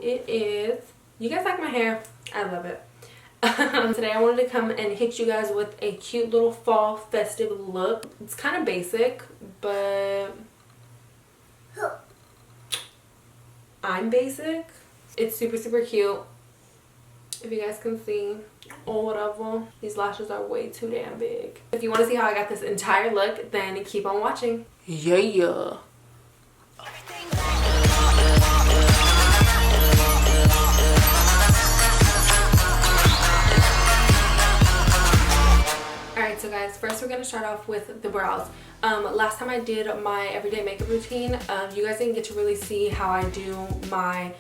it is, you guys like my hair? I love it. Today I wanted to come and hit you guys with a cute little fall festive look. It's kind of basic, but I'm basic. It's super cute. If you guys can see, or whatever, these lashes are way too damn big. If you want to see how I got this entire look, then keep on watching. Yeah. Alright, so guys, first we're going to start off with the brows. Last time I did my everyday makeup routine, you guys didn't get to really see how I do my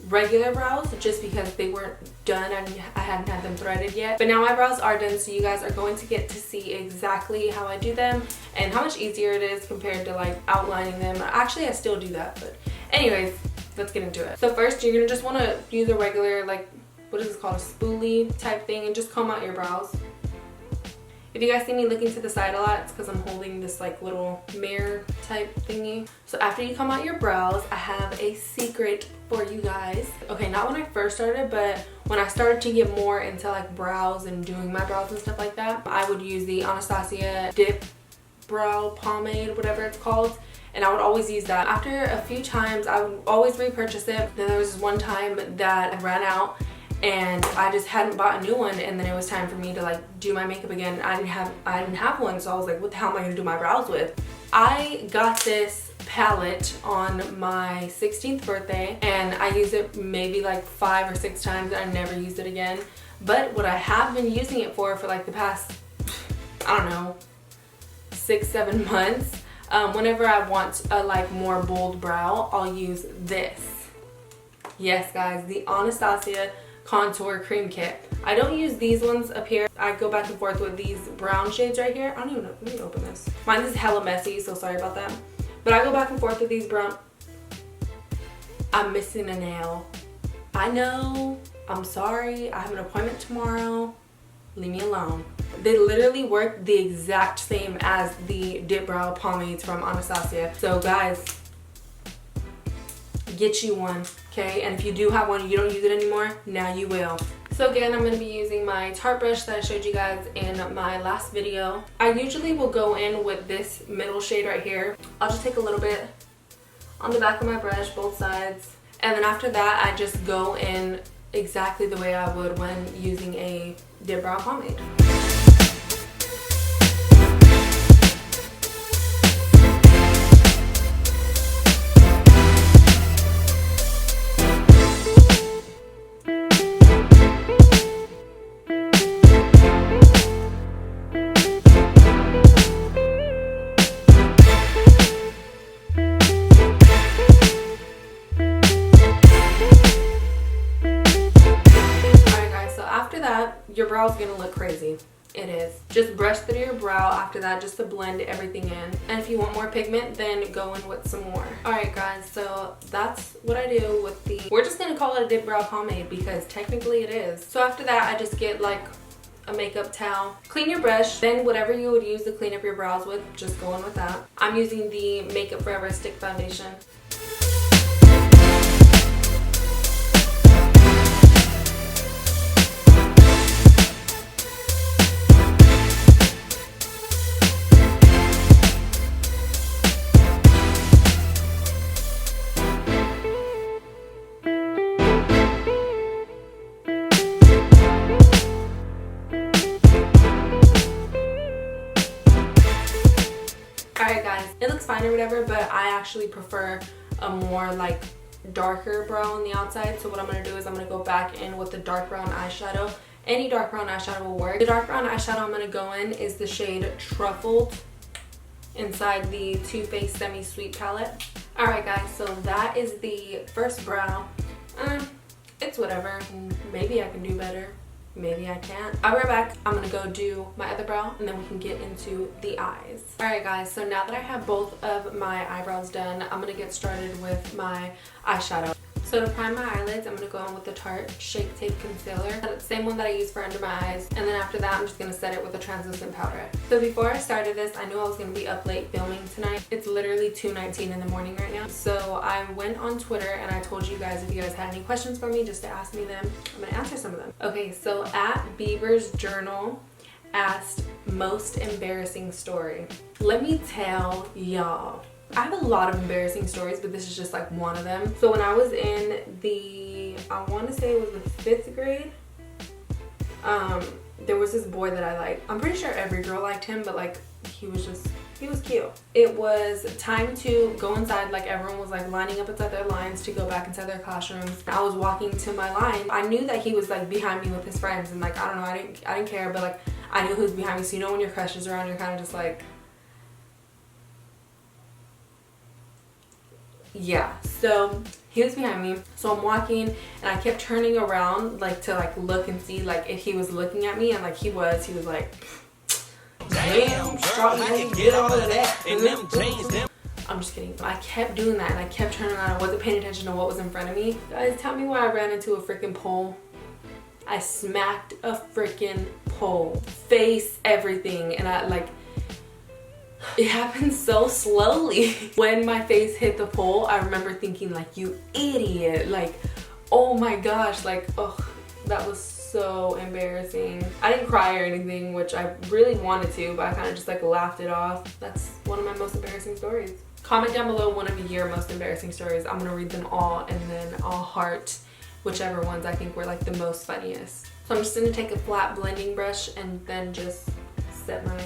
regular brows just because they weren't done and I hadn't had them threaded yet. But now my brows are done, so you guys are going to get to see exactly how I do them and how much easier it is compared to like outlining them. Actually, I still do that, but anyways, let's get into it. So first, you're gonna just want to use a regular, like, what is this called, a spoolie type thing, and just comb out your brows. If you guys see me looking to the side a lot, it's because I'm holding this like little mirror type thingy. So after you comb out your brows, I have a secret for you guys. Okay, not when I first started, but when I started to get more into like brows and doing my brows and stuff like that, I would use the Anastasia Dip Brow Pomade, whatever it's called. And I would always use that. After a few times, I would always repurchase it. Then there was this one time that I ran out and I just hadn't bought a new one, and then it was time for me to like do my makeup again. I didn't have one, so I was like, what the hell am I gonna do my brows with? I got this palette on my 16th birthday and I used it maybe like 5 or 6 times and I never used it again. But what I have been using it for like the past, I don't know, 6-7 months, whenever I want a like more bold brow, I'll use this. Yes guys, the Anastasia Contour Cream Kit. I don't use these ones up here. I go back and forth with these brown shades right here. I don't even know. Let me open this. Mine is hella messy, so sorry about that. But I go back and forth with these brown. I'm missing a nail. I know. I'm sorry. I have an appointment tomorrow. Leave me alone. They literally work the exact same as the Dip Brow Pomades from Anastasia. So guys, get you one, okay? And if you do have one, you don't use it anymore, now you will. So again, I'm going to be using my Tarte brush that I showed you guys in my last video. I usually will go in with this middle shade right here. I'll just take a little bit on the back of my brush, both sides. And then after that, I just go in exactly the way I would when using a Dip Brow Pomade. Your brow's gonna look crazy. It is. Just brush through your brow after that just to blend everything in. And if you want more pigment, then go in with some more. Alright guys, so that's what I do with the, we're just gonna call it a Dip Brow Pomade because technically it is. So after that, I just get like a makeup towel, clean your brush, then whatever you would use to clean up your brows with, just go in with that. I'm using the Makeup Forever Stick Foundation. Alright guys, it looks fine or whatever, but I actually prefer a more like darker brow on the outside. So what I'm going to do is I'm going to go back in with the dark brown eyeshadow. Any dark brown eyeshadow will work. The dark brown eyeshadow I'm going to go in is the shade Truffled inside the Too Faced Semi Sweet palette. Alright guys, so that is the first brow. It's whatever. Maybe I can do better. Maybe I can't. I'll be right back. I'm gonna go do my other brow and then we can get into the eyes. Alright guys, so now that I have both of my eyebrows done, I'm gonna get started with my eyeshadow. So to prime my eyelids, I'm going to go in with the Tarte Shape Tape Concealer. The same one that I use for under my eyes. And then after that, I'm just going to set it with a translucent powder. So before I started this, I knew I was going to be up late filming tonight. It's literally 2:19 in the morning right now. So I went on Twitter and I told you guys if you guys had any questions for me, just to ask me them. I'm going to answer some of them. Okay, so at Bieber's Journal asked most embarrassing story. Let me tell y'all. I have a lot of embarrassing stories, but this is just like one of them. So when I was in I want to say it was the 5th grade, there was this boy that I liked. I'm pretty sure every girl liked him, but like he was cute. It was time to go inside, like everyone was like lining up inside their lines to go back inside their classrooms. I was walking to my line. I knew that he was like behind me with his friends, and like I don't know, I didn't care, but like I knew who was behind me. So you know when your crush is around, you're kind of just like, yeah. So he was behind me, so I'm walking and I kept turning around like to like look and see like if he was looking at me, and like he was like, damn, I get all of that. I'm just kidding. I kept doing that and I kept turning around. I wasn't paying attention to what was in front of me. Guys, tell me why I ran into a freaking pole. I smacked a freaking pole, face, everything, and I like, it happened so slowly. When my face hit the pole, I remember thinking like, you idiot, like, oh my gosh, like, oh, that was so embarrassing. I didn't cry or anything, which I really wanted to, but I kind of just like laughed it off. That's one of my most embarrassing stories. Comment down below one of your most embarrassing stories. I'm gonna read them all and then I'll heart whichever ones I think were like the most funniest. So I'm just gonna take a flat blending brush and then just set my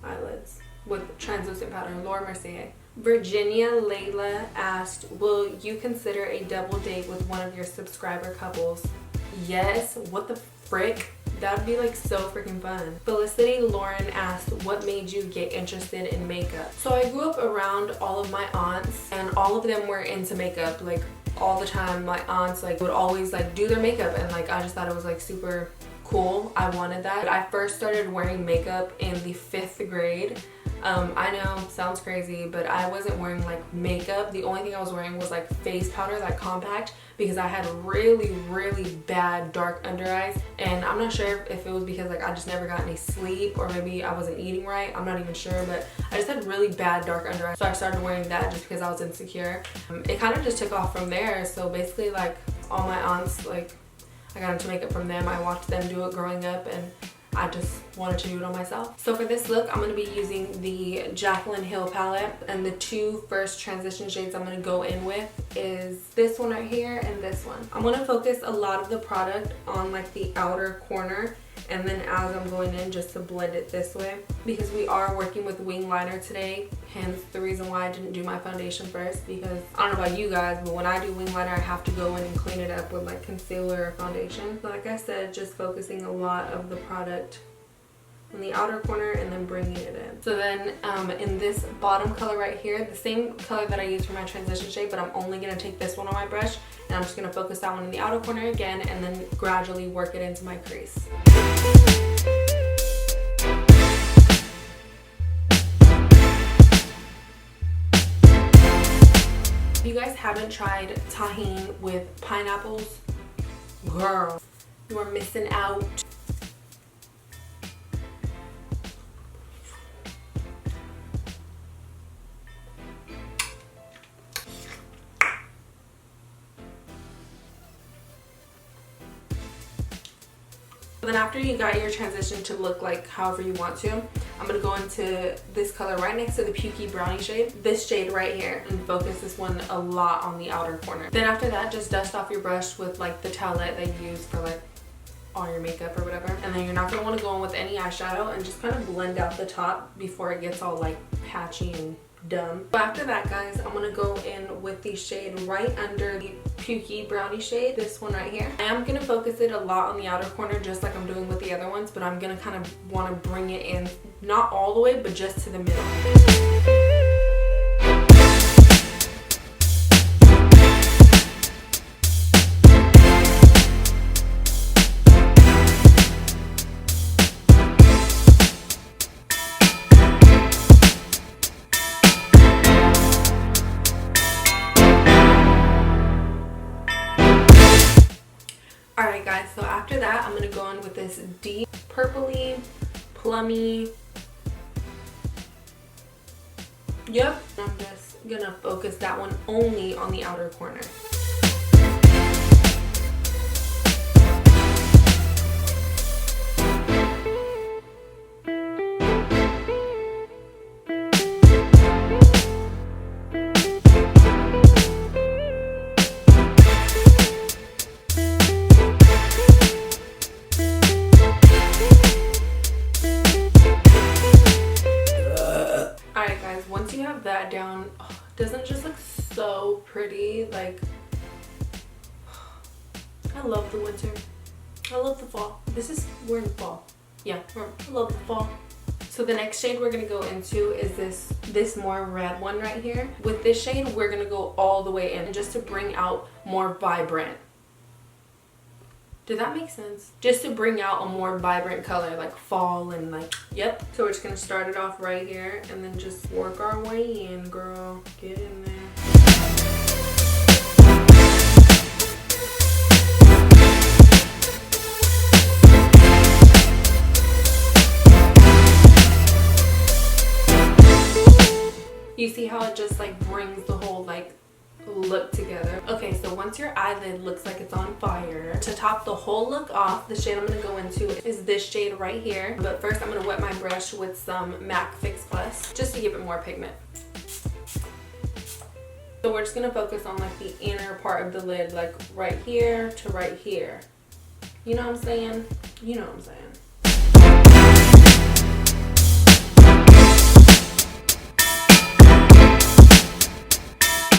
eyelids with translucent powder. Laura Mercier. Virginia Layla asked, will you consider a double date with one of your subscriber couples? Yes. What the frick? That'd be like so freaking fun. Felicity Lauren asked, what made you get interested in makeup? So I grew up around all of my aunts and all of them were into makeup like all the time. My aunts like would always like do their makeup, and like I just thought it was like super cool. I wanted that. I first started wearing makeup in the 5th grade. I know, sounds crazy, but I wasn't wearing like makeup. The only thing I was wearing was like face powder, like compact, because I had really, really bad dark under eyes. And I'm not sure if it was because like I just never got any sleep, or maybe I wasn't eating right. I'm not even sure, but I just had really bad dark under eyes. So I started wearing that just because I was insecure. It kind of just took off from there. So basically like all my aunts, like I got into makeup from them. I watched them do it growing up and I just wanted to do it on myself. So for this look, I'm going to be using the Jaclyn Hill palette, and the two first transition shades I'm going to go in with is this one right here and this one. I'm going to focus a lot of the product on like the outer corner, and then as I'm going in, just to blend it this way, because we are working with wing liner today, hence the reason why I didn't do my foundation first, because I don't know about you guys, but when I do wing liner I have to go in and clean it up with like concealer or foundation. So like I said, just focusing a lot of the product on the outer corner and then bringing it in. So then in this bottom color right here, the same color that I used for my transition shade, but I'm only going to take this one on my brush and I'm just going to focus that one in the outer corner again and then gradually work it into my crease. If you guys haven't tried tahini with pineapples, girl, you are missing out. Then after you got your transition to look like however you want to, I'm going to go into this color right next to the Pukey Brownie shade, this shade right here, and focus this one a lot on the outer corner. Then after that, just dust off your brush with like the towelette that you use for like all your makeup or whatever. And then you're not going to want to go in with any eyeshadow and just kind of blend out the top before it gets all like patchy and dumb. So after that, guys, I'm going to go in with the shade right under the Pukey Brownie shade, this one right here. I am going to focus it a lot on the outer corner just like I'm doing with the other ones, but I'm going to kind of want to bring it in, not all the way, but just to the middle. that, I'm gonna go in with this deep purpley, plummy. Yep, I'm just gonna focus that one only on the outer corner. Alright guys, once you have that down, doesn't it just look so pretty? Like, I love the winter. I love the fall. We're in the fall. Yeah, I love the fall. So the next shade we're gonna go into is this more red one right here. With this shade, we're gonna go all the way in just to bring out more vibrant. Did that make sense? Just to bring out a more vibrant color, like fall and like, yep. So we're just gonna start it off right here and then just work our way in, girl. Get in there. You see how it just like brings the whole like look together. Okay, so once your eyelid looks like it's on fire, to top the whole look off, the shade I'm gonna go into is this shade right here. But first I'm gonna wet my brush with some MAC Fix Plus just to give it more pigment. So we're just gonna focus on like the inner part of the lid, like right here to right here. You know what I'm saying? You know what I'm saying.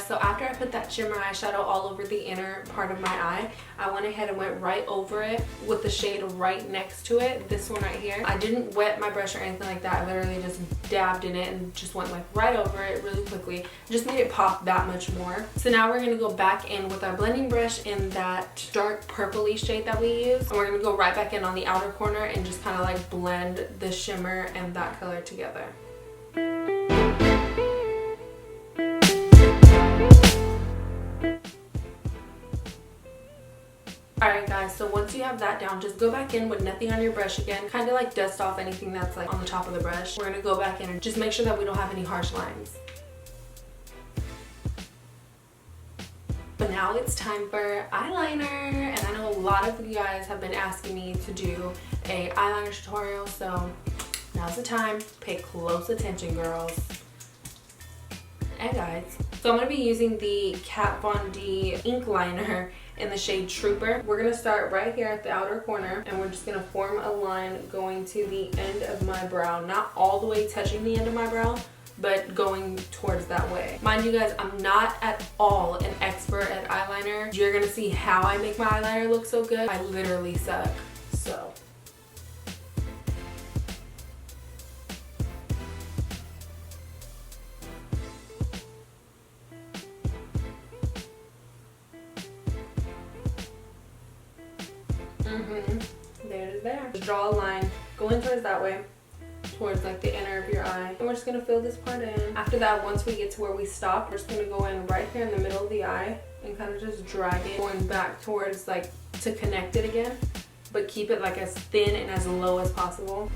So after I put that shimmer eyeshadow all over the inner part of my eye, I went ahead and went right over it with the shade right next to it, this one right here. I didn't wet my brush or anything like that. I literally just dabbed in it and just went like right over it really quickly. Just made it pop that much more. So now we're gonna go back in with our blending brush in that dark purpley shade that we used. And we're gonna go right back in on the outer corner and just kind of like blend the shimmer and that color together. Alright guys, so once you have that down, just go back in with nothing on your brush again. Kind of like dust off anything that's like on the top of the brush. We're going to go back in and just make sure that we don't have any harsh lines. But now it's time for eyeliner, and I know a lot of you guys have been asking me to do a eyeliner tutorial, so now's the time. Pay close attention, girls and guys. So I'm going to be using the Kat Von D ink liner in the shade Trooper. We're going to start right here at the outer corner, and we're just going to form a line going to the end of my brow. Not all the way touching the end of my brow, but going towards that way. Mind you guys, I'm not at all an expert at eyeliner. You're going to see how I make my eyeliner look so good. I literally suck. So there it is there. Just draw a line going towards that way, towards like the inner of your eye. And we're just gonna fill this part in. After that, once we get to where we stop, we're just gonna go in right here in the middle of the eye and kind of just drag it going back towards like to connect it again, but keep it like as thin and as low as possible.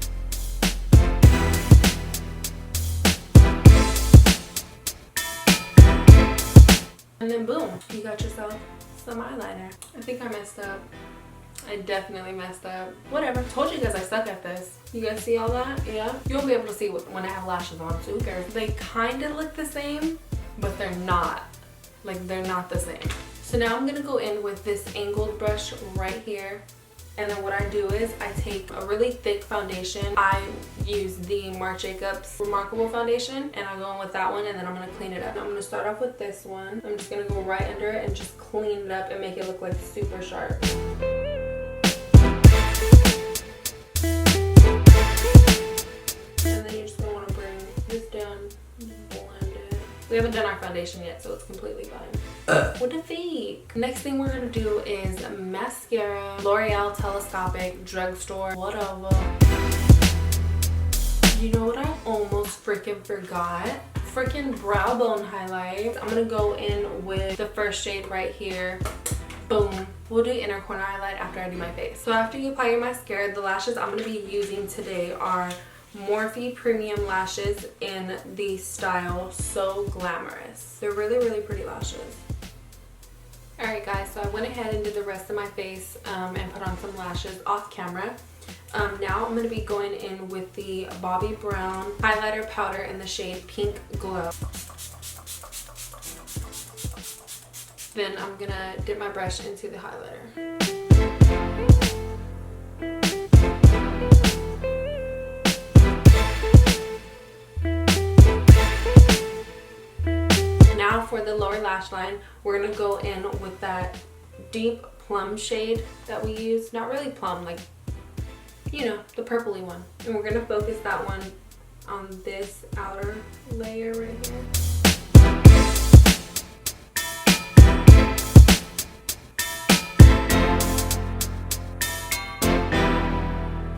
And then boom, you got yourself some eyeliner. I think I messed up. I definitely messed up. Whatever. Told you guys I suck at this. You guys see all that? Yeah? You won't be able to see when I have lashes on, so who cares? They kind of look the same, but they're not. Like, they're not the same. So now I'm going to go in with this angled brush right here. And then what I do is I take a really thick foundation. I use the Marc Jacobs Remarkable Foundation, and I go in with that one, and then I'm going to clean it up. I'm going to start off with this one. I'm just going to go right under it and just clean it up and make it look like super sharp. And then you're just going to want to bring this down and blend it. We haven't done our foundation yet, so it's completely fine. What the fake? Next thing we're going to do is mascara. L'Oreal Telescopic Drugstore, whatever. You know what I almost freaking forgot? Freaking brow bone highlight. I'm going to go in with the first shade right here. Boom. we'll do inner corner highlight after I do my face. So after you apply your mascara, the lashes I'm going to be using today are Morphe Premium Lashes in the style So Glamorous. They're really, really pretty lashes. Alright guys, so I went ahead and did the rest of my face and put on some lashes off camera. Now I'm going to be going in with the Bobbi Brown highlighter powder in the shade Pink Glow. Then I'm going to dip my brush into the highlighter. Now for the lower lash line, we're going to go in with that deep plum shade that we use. Not really plum, like, you know, the purpley one. And we're going to focus that one on this outer layer right here.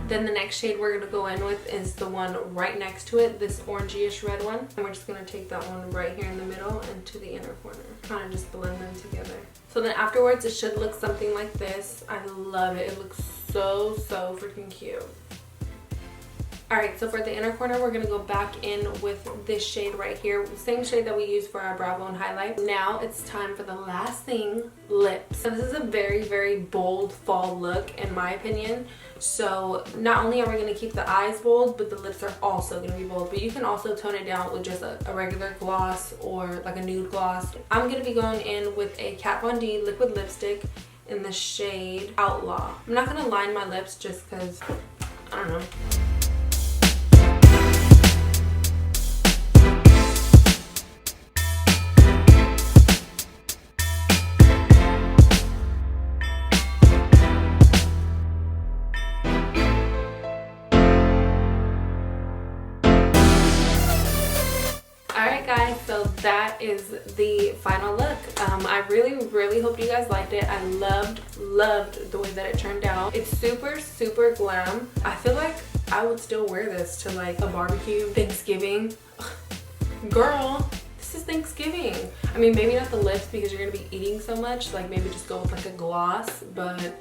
Then the next shade we're going to go in with is the one right next to it, this orangey-ish red one. And we're just going to take that one right here in the middle and to the inner corner. Kind of just blend them together. So then afterwards it should look something like this. I love it. It looks so, so freaking cute. Alright, so for the inner corner, we're going to go back in with this shade right here. Same shade that we used for our brow bone highlight. Now it's time for the last thing, lips. So this is a very, very bold fall look in my opinion. So not only are we going to keep the eyes bold, but the lips are also going to be bold. But you can also tone it down with just a regular gloss or like a nude gloss. I'm going to be going in with a Kat Von D liquid lipstick in the shade Outlaw. I'm not going to line my lips just because, I don't know. Alright guys, so that is the final look. I really hope you guys liked it. I loved the way that it turned out. It's super, super glam. I feel like I would still wear this to like a barbecue, Thanksgiving. Girl, this is Thanksgiving. I mean, maybe not the lips because you're going to be eating so much. Like maybe just go with like a gloss, but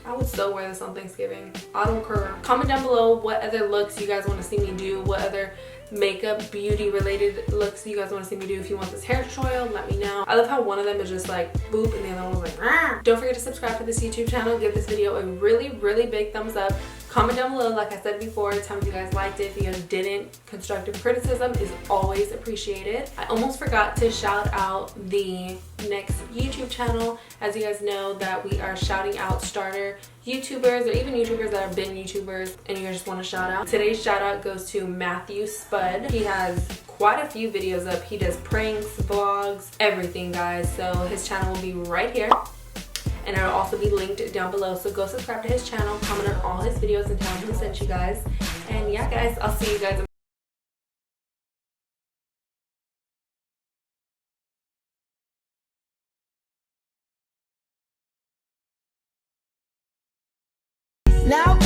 I would still wear this on Thanksgiving. I don't care. Comment down below what other looks you guys want to see me do. What other makeup, beauty related looks you guys want to see me do. If you want this hair tutorial, let me know. I love how one of them is just like boop and the other one was like rah. Don't forget to subscribe to this YouTube channel. Give this video a really big thumbs up. Comment down below, like I said before, tell me if you guys liked it. If you guys didn't, constructive criticism is always appreciated. I almost forgot to shout out the next YouTube channel. As you guys know that we are shouting out starter YouTubers or even YouTubers that have been YouTubers and you guys just want to shout out. Today's shout out goes to Matthew Spud. He has quite a few videos up. He does pranks, vlogs, everything guys. So his channel will be right here. And it'll also be linked down below. So go subscribe to his channel, comment on all his videos and tell him who sent you guys. And yeah guys, I'll see you guys now.